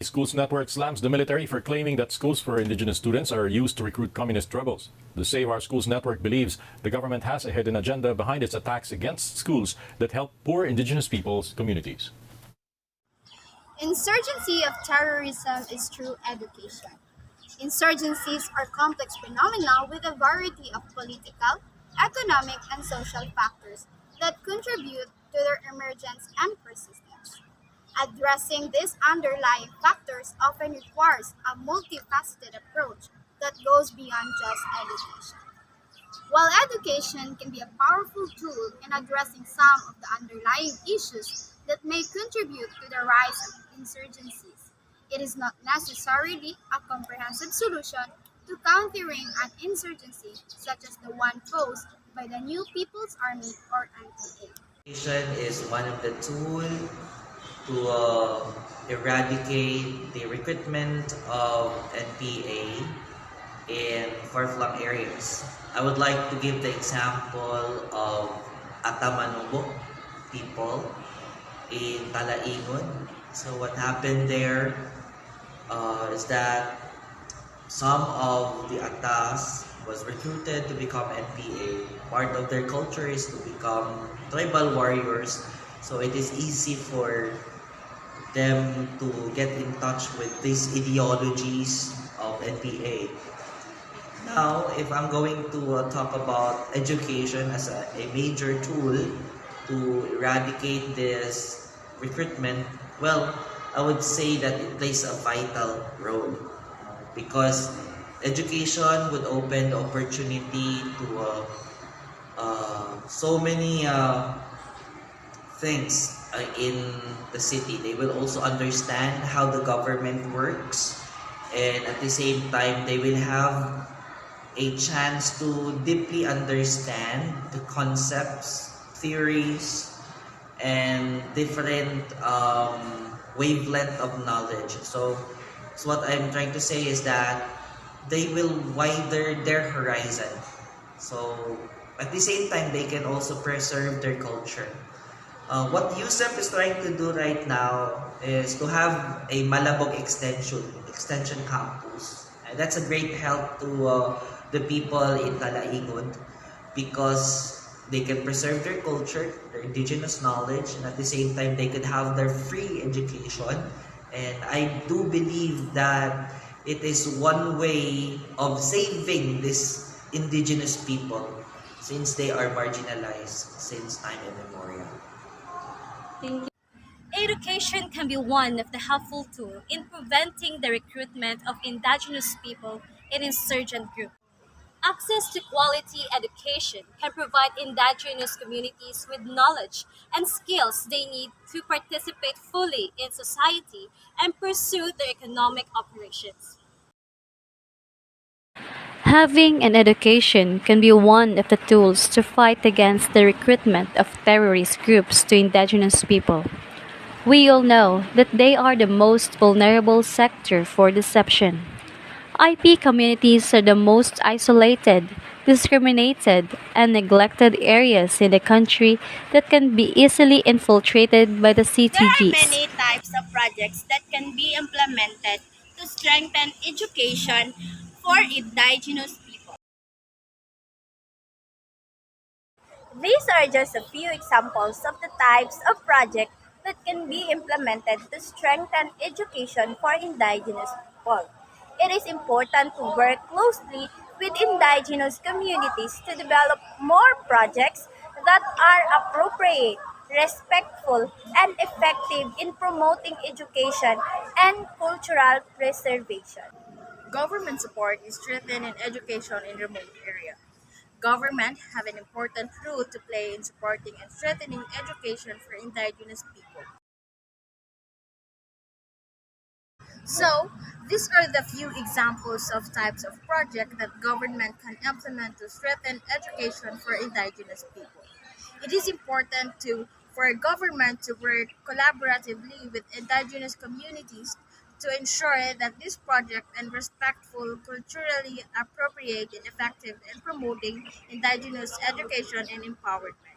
Schools Network slams the military for claiming that schools for indigenous students are used to recruit communist rebels. The Save Our Schools Network believes the government has a hidden agenda behind its attacks against schools that help poor indigenous peoples' communities. Insurgency of terrorism is through education. Insurgencies are complex phenomena with a variety of political, economic, and social factors that contribute to their emergence and persistence. Addressing these underlying factors often requires a multifaceted approach that goes beyond just education. While education can be a powerful tool in addressing some of the underlying issues that may contribute to the rise of insurgencies, it is not necessarily a comprehensive solution to countering an insurgency such as the one posed by the New People's Army or NPA. Education is one of the tools to eradicate the recruitment of NPA in far-flung areas. I would like to give the example of Atamanubo people in Talaingon. So what happened there is that some of the Atas was recruited to become NPA. Part of their culture is to become tribal warriors. So it is easy for them to get in touch with these ideologies of NPA. Now, if I'm going to talk about education as a major tool to eradicate this recruitment, well, I would say that it plays a vital role because education would open the opportunity to so many things in the city. They will also understand how the government works, and at the same time, they will have a chance to deeply understand the concepts, theories, and different wavelength of knowledge. So what I'm trying to say is that they will widen their horizon. So at the same time, they can also preserve their culture. What USEP is trying to do right now is to have a Malabog extension campus. And that's a great help to the people in Talaingon because they can preserve their culture, their indigenous knowledge, and at the same time they could have their free education. And I do believe that it is one way of saving these indigenous people since they are marginalized since time immemorial. Education can be one of the helpful tools in preventing the recruitment of indigenous people in insurgent groups. Access to quality education can provide indigenous communities with knowledge and skills they need to participate fully in society and pursue their economic operations. Having an education can be one of the tools to fight against the recruitment of terrorist groups to indigenous people. We all know that they are the most vulnerable sector for deception. IP communities are the most isolated, discriminated, and neglected areas in the country that can be easily infiltrated by the There are CTGs. many types of projects that can be implemented to strengthen education for indigenous people. These are just a few examples of the types of projects that can be implemented to strengthen education for indigenous people. It is important to work closely with indigenous communities to develop more projects that are appropriate, respectful, and effective in promoting education and cultural preservation. Government support is strengthening education in remote areas. Government have an important role to play in supporting and strengthening education for indigenous people. So, these are the few examples of types of project that government can implement to strengthen education for indigenous people. It is important for government to work collaboratively with indigenous communities to ensure that this project and respectful, culturally appropriate and effective in promoting indigenous education and empowerment.